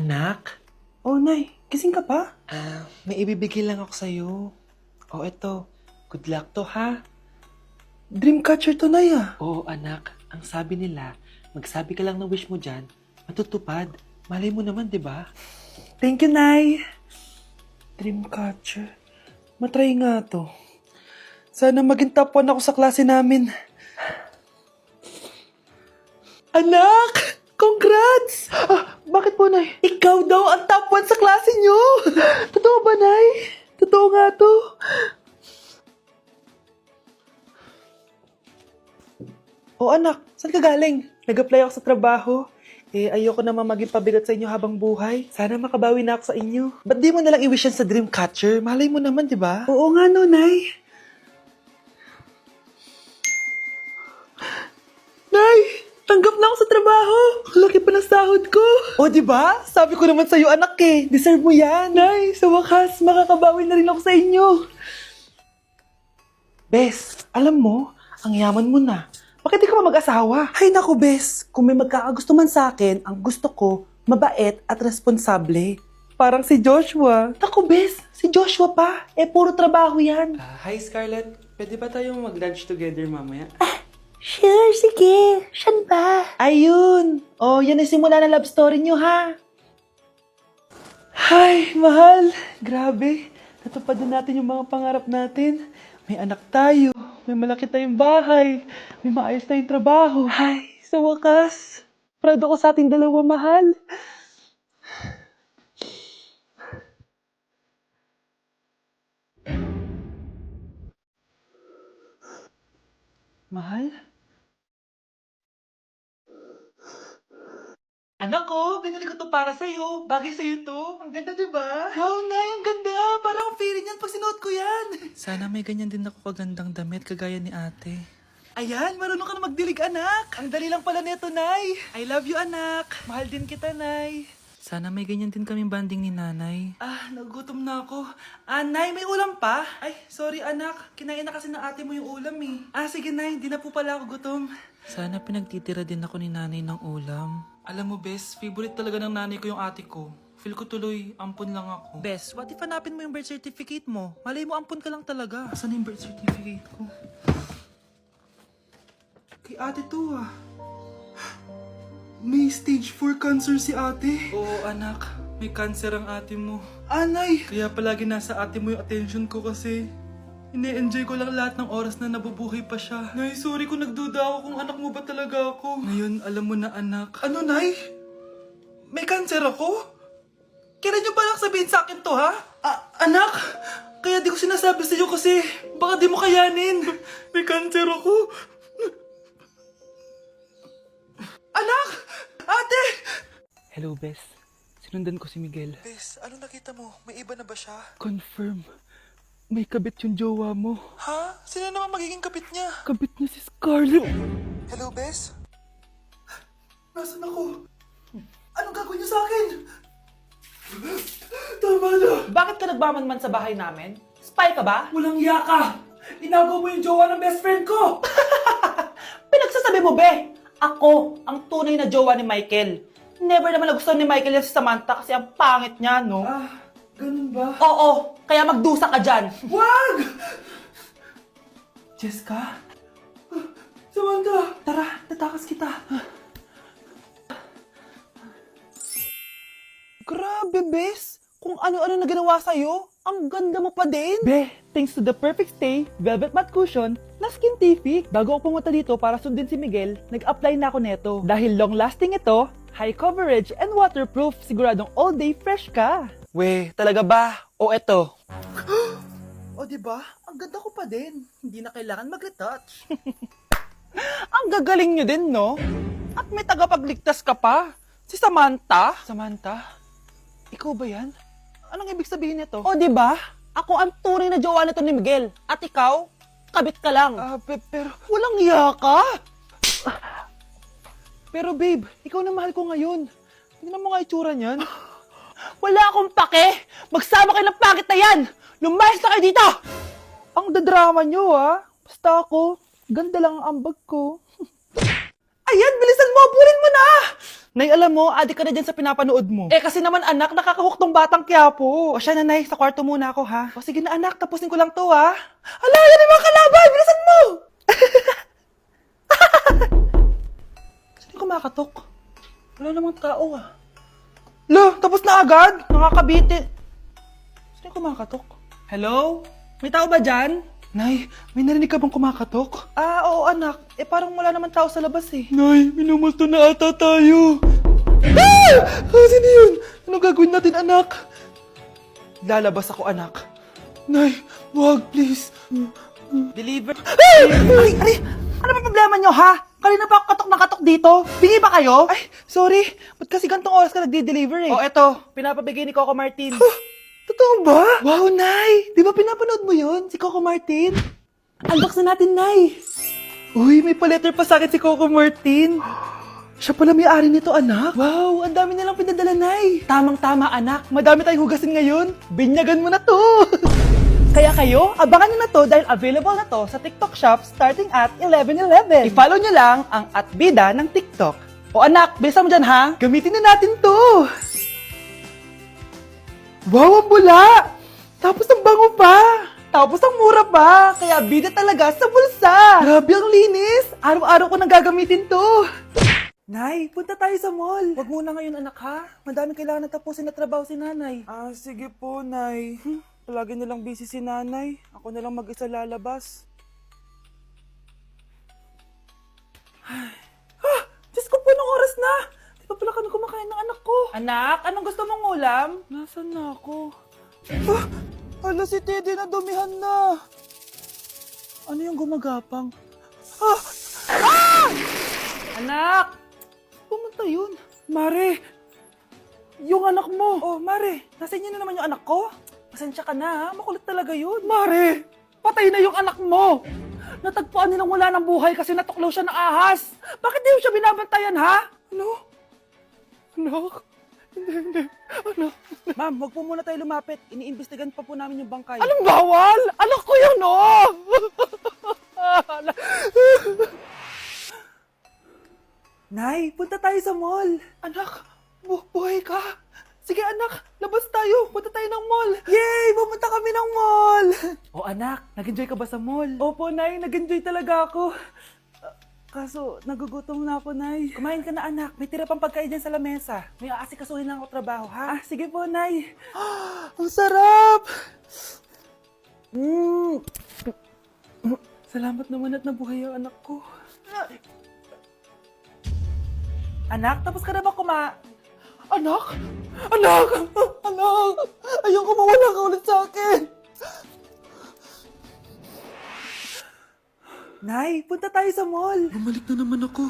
Anak? Oh, Nay, gising ka pa? May ibibigay lang ako sa'yo. Oh, eto. Good luck to, ha? Dreamcatcher to, Nay, ah. Oo, anak. Ang sabi nila, magsabi ka lang ng wish mo dyan, matutupad. Malay mo naman, di ba? Thank you, Nay. Dreamcatcher. Matry nga to. Sana maging top 1 ako sa klase namin. Anak! Congrats! Bakit po, Nay? Ikaw daw ang top 1 sa klase nyo! Totoo ba, Nay? Totoo nga to. Oh, anak, saan ka galing? Nag-apply ako sa trabaho. Ayoko naman maging pabigat sa inyo habang buhay. Sana makabawi na ako sa inyo. Ba't di mo nalang i-wish yan sa Dreamcatcher? Malay mo naman, di ba? Oo nga, no, Nay. Nay! Tanggap na ako sa trabaho! Laki pa ng sahod ko! O, di ba? Sabi ko naman sa'yo, anak eh. Deserve mo yan. Nay, sa wakas, makakabawi na rin ako sa inyo. Bes, alam mo, ang yaman mo na. Bakit di ka pa mag-asawa? Ay naku, Bes. Kung may magkakagusto man sa akin, ang gusto ko, mabait at responsable. Parang si Joshua. Naku, Bes. Si Joshua pa. Puro trabaho yan. Hi, Scarlett. Pwede ba tayong mag-lunch together mamaya? Sure, sige. Siyan ba? Ayun. Oh, yan ang simula na love story nyo, ha? Ay, mahal. Grabe. Natupad na natin yung mga pangarap natin. May anak tayo. May malaki tayong bahay. May maayos tayong trabaho. Ay, sa wakas. Proud ako sa ating dalawa, mahal. Mahal? Anak ko, binili ko to para sa'yo. Bagay sa'yo to. Ang ganda, diba? Wow, Nay, ang ganda. Parang feeling yan pag sinuot ko yan. Sana may ganyan din ako kagandang damit kagaya ni ate. Ayan, marunong ka na magdilig, anak. Ang dali lang pala nito, Nay. I love you, anak. Mahal din kita, Nay. Sana may ganyan din kaming banding ni nanay. Nagugutom na ako. Nay, may ulam pa? Ay, sorry, anak. Kinain na kasi ng ate mo yung ulam, eh. Sige, Nay. Di na po pala ako gutom. Sana pinagtitira din ako ni nanay ng ulam. Alam mo, Bes, favorite talaga ng nanay ko yung ate ko. Feel ko tuloy, ampun lang ako. Bes, what if hanapin mo yung birth certificate mo? Malay mo, ampun ka lang talaga. Asan yung birth certificate ko? Kay ate to, ah. May stage 4 cancer si ate. Oo, anak. May cancer ang ate mo. Anay! Kaya palagi nasa ate mo yung attention ko kasi ine-enjoy ko lang lahat ng oras na nabubuhay pa siya. Nay, sorry kung nagduda ako kung anak mo ba talaga ako. Ngayon, alam mo na, anak. Ano, Nay? May cancer ako? Kailan niyo palang sabihin sa akin to, ha? Anak! Kaya di ko sinasabi sa iyo kasi baka di mo kayanin. May cancer ako. Anak! Ate! Hello, Bes. Sinundan ko si Miguel. Bes, ano nakita mo? May iba na ba siya? Confirm. May kabit yung jowa mo. Ha? Sino naman magiging kapit niya? Kabit niya si Scarlett. Hello, Bes? Nasaan ako? Anong gagawin niyo sa akin? Tama na! Bakit ka nagmamanman sa bahay namin? Spy ka ba? Walang iya ka! Inagaw mo yung jowa ng best friend ko! Pinagsasabi mo, be! Ako, ang tunay na jowa ni Michael. Never naman nagustuhan ni Michael yan si Samantha kasi ang pangit niya, no? Ganun ba? Oo, kaya magdusa ka dyan. Wag! Jessica? Samantha! Tara, tatakas kita. Grabe, Bes! Kung ano-ano na ginawa sa'yo, ang ganda mo pa din! Be, thanks to the perfect stay, velvet matte cushion, na Skintific. Bago ako pumunta dito para sundin si Miguel, nag-apply na ako neto. Dahil long-lasting ito, high coverage, and waterproof, siguradong all day fresh ka. We, talaga ba? O eto? O, diba? Ang ganda ko pa din. Hindi na kailangan mag-retouch. Ang gagaling nyo din, no? At may tagapagligtas ka pa. Si Samantha. Samantha? Ikaw ba yan? Anong ibig sabihin nito? O, diba? Ako ang tunay na jowa nito ni Miguel. At ikaw, kabit ka lang. Pero walang iya ka. Pero babe, ikaw na mahal ko ngayon. Tingnan mo nga itsura niyan. Wala akong pake! Magsama kayo ng pangit na yan! Lumayas na kayo dito! Ang dadrama nyo, ha? Basta ako, ganda lang ang ambag ko. Ayan, bilisan mo! Abulin mo na! Nay, alam mo, adik ka na dyan sa pinapanood mo. Eh, kasi naman anak, nakakahook tong batang Quiapo. O siya na, Nay, sa kwarto muna ako, ha? O sige na anak, tapusin ko lang to, ha? Ala, yan yung mga kalaban! Bilisan mo! Sino kumakatok? Wala namang tao, ah. Lo, tapos na agad? Nakakabitin. Sino kumakatok? Hello? May tao ba dyan? Nay, may narinig ka bang kumakatok? Ah, oo anak. Eh parang wala naman tao sa labas eh. Nay, minumusto na ata tayo. Ah! Sino yun? Ano gagawin natin anak? Lalabas ako anak. Nay, wag please. Deliver. Ay! Ano ba problema nyo ha? Kanina pa ako katok na katok dito. Bingi ba kayo? Ay, sorry. Ba't kasi gantong oras ka nagde-deliver eh? Oh, eto. Pinapabigay ni Coco Martin. Totoo ba? Wow, Nay! Di ba pinapanood mo yun? Si Coco Martin? Unbox na natin, Nay! Uy, may pa-letter pa sa akin si Coco Martin. Siya pala may-ari nito, anak. Wow, ang dami nilang pinadala, Nay. Tamang-tama, anak. Madami tayong hugasin ngayon. Binyagan mo na to. Kaya kayo, abangan nyo na to dahil available na to sa TikTok Shop starting at 11:11. I-follow nyo lang ang @bida ng TikTok. O anak, bilisan mo dyan, ha? Gamitin na natin to. Wow, ang bula! Tapos ang bango pa! Tapos ang mura pa! Kaya bida talaga sa bulsa! Grabe ang linis! Araw-araw ko nang gagamitin to! Nay, punta tayo sa mall! Wag muna ngayon anak ha? Madami kailangan na tapusin na trabaho si nanay. Ah, sige po nay. Palagi nilang busy si nanay. Ako na lang mag-isa lalabas. Diyos ko po, anong oras na? Di ba pala kami kumakain ng anak ko? Anak, anong gusto mong ulam? Nasaan na ako? Ala, si Teddy na dumihan na. Ano yung gumagapang? Anak! Pumunta yun. Mare! Yung anak mo! Oh, Mare! Nasa inyo na naman yung anak ko? Pasensya ka na ha, makulit talaga yun. Mare! Patay na yung anak mo! Natagpuan nilang wala ng buhay kasi natuklaw siya ng ahas. Bakit di mo siya binabantayan, ha? Ano? Anak? Hindi. Anak? Ma'am, wag po muna tayo lumapit. Iniimbestigan pa po namin yung bangkay. Anong bawal? Anak ko yun, oh! Nay, punta tayo sa mall. Anak, buhay ka? Sige anak, labas tayo. Punta tayo ng mall. Yay! Pumunta kami ng mall. Oh anak, nag-enjoy ka ba sa mall? Opo, Nay. Nag-enjoy talaga ako. Kaso, nagugutom na ako, Nay. Kumain ka na anak. May tira pang pagkain dyan sa lamesa. May aasikasuhin lang ako trabaho, ha? Ah, sige po, Nay. Ang sarap! Salamat naman at nabuhay ang anak ko. Anak, tapos ka na ba Anak! Anak! Anak! Ayoko mawala ka ulit sa akin! Nay, punta tayo sa mall. Bumalik na naman ako.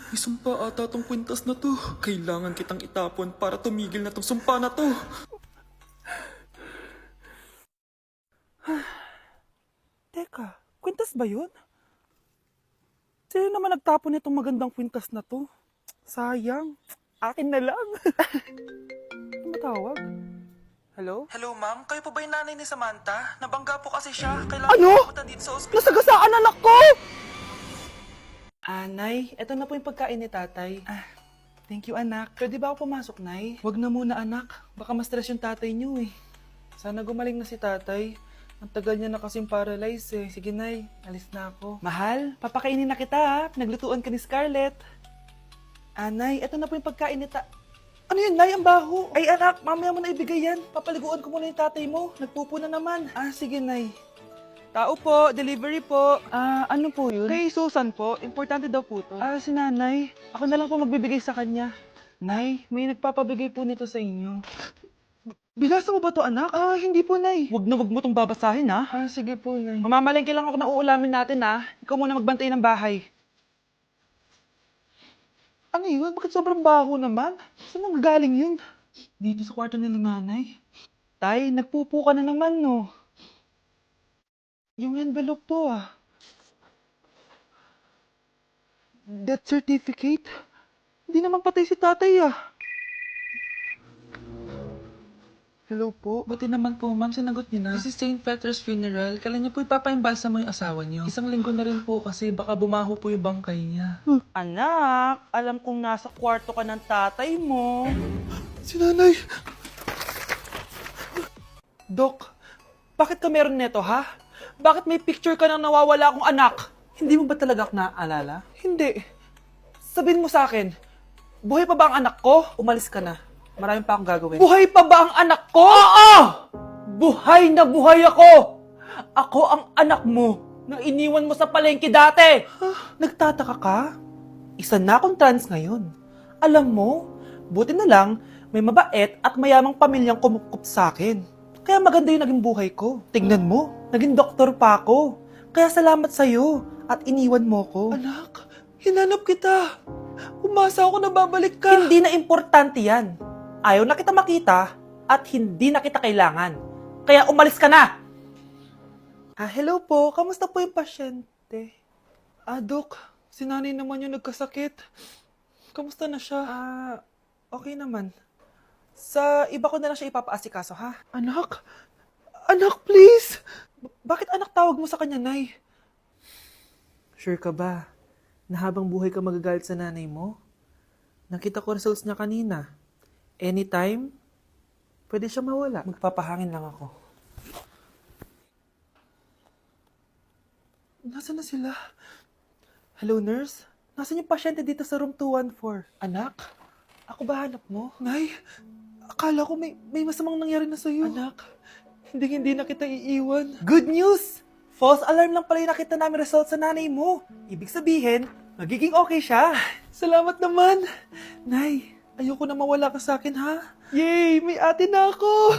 May sumpa ata tong kwintas na to. Kailangan kitang itapon para tumigil na tong sumpa na to. Teka, kwintas ba yun? Sino naman nagtapon itong magandang kwintas na to? Sayang. Akin na lang. Ano matawag? Hello? Hello, ma'am. Kayo po ba yung nanay ni Samantha? Nabangga po kasi siya. Kailangan pumunta dito sa ospital. Nasagasaan anak ko! Nay, eto na po yung pagkain ni tatay. Thank you, anak. Pwede ba ako pumasok, Nay? Wag na muna, anak. Baka ma-stress yung tatay niyo, eh. Sana gumaling na si tatay. Ang tagal niya na kasing paralyzed, eh. Sige, Nay. Alis na ako. Mahal, papakainin na kita, ha? Pinaglutuan ka ni Scarlett. Nay, eto na po yung pagkain ni Ano yun, Nay? Ang baho. Ay, anak, mamaya mo na ibigay yan. Papaliguan ko muna yung tatay mo. Nagpupo na naman. Sige, Nay. Tao po, delivery po. Ano po yun? Kay Susan po. Importante daw po to. Si nanay. Ako na lang po magbibigay sa kanya. Nay, may nagpapabigay po nito sa inyo. Binasa mo ba to, anak? Hindi po, Nay. Wag mo tong babasahin, ha? Sige po, Nay. Mamamalengke lang ako na uulamin natin, ha? Ikaw muna magbantay ng bahay. Ano yun? Bakit sobrang baho naman? Saan nanggagaling yun? Dito sa kwarto nila nanay. Tay, nagpupo ka na naman, no? Yung envelope to, Death certificate? Hindi naman patay si tatay, Hello po. Buti naman po, ma'am, sinagot niyo na. This is St. Peter's Funeral. Kailan niyo po ipapaimbasa mo yung asawa niyo? Isang linggo na rin po kasi baka bumaho po yung bangkay niya. Anak, alam kong nasa kwarto ka ng tatay mo. Si nanay! Dok, bakit ka meron neto, ha? Bakit may picture ka ng nawawala akong anak? Hindi mo ba talaga naaalala? Hindi. Sabihin mo sa akin, buhay pa ba ang anak ko? Umalis ka na. Marami pa akong gagawin. Buhay pa ba ang anak ko? Oo! Buhay na buhay ako! Ako ang anak mo na iniwan mo sa palengke dati! Nagtataka ka? Isa na akong trans ngayon. Alam mo, buti na lang, may mabait at mayamang pamilyang kumukup sa akin. Kaya maganda yung naging buhay ko. Tingnan mo, naging doktor pa ako. Kaya salamat sa'yo at iniwan mo ko. Anak, hinanap kita. Umasa ako na babalik ka. Hindi na importante yan. Ayaw na kita makita at hindi na kita kailangan. Kaya umalis ka na! Hello po. Kamusta po yung pasyente? Dok, si nanay naman yung nagkasakit. Kamusta na siya? Okay naman. Sa iba ko na lang siya ipapaasikaso, ha? Anak? Anak, please! Bakit anak tawag mo sa kanya, Nay? Sure ka ba na habang buhay ka magagalit sa nanay mo? Nakita ko results niya kanina. Anytime, pwede siya mawala. Magpapahangin lang ako. Nasaan na sila? Hello, nurse? Nasaan yung pasyente dito sa room 214? Anak? Ako ba hanap mo? Nay, akala ko may masamang nangyari na sa'yo. Anak, hindi na kita iiwan. Good news! False alarm lang pala yung nakita namin results sa nanay mo. Ibig sabihin, magiging okay siya. Salamat naman. Nay, ayoko na mawala ka sa akin, ha? Yay! May ate na ako!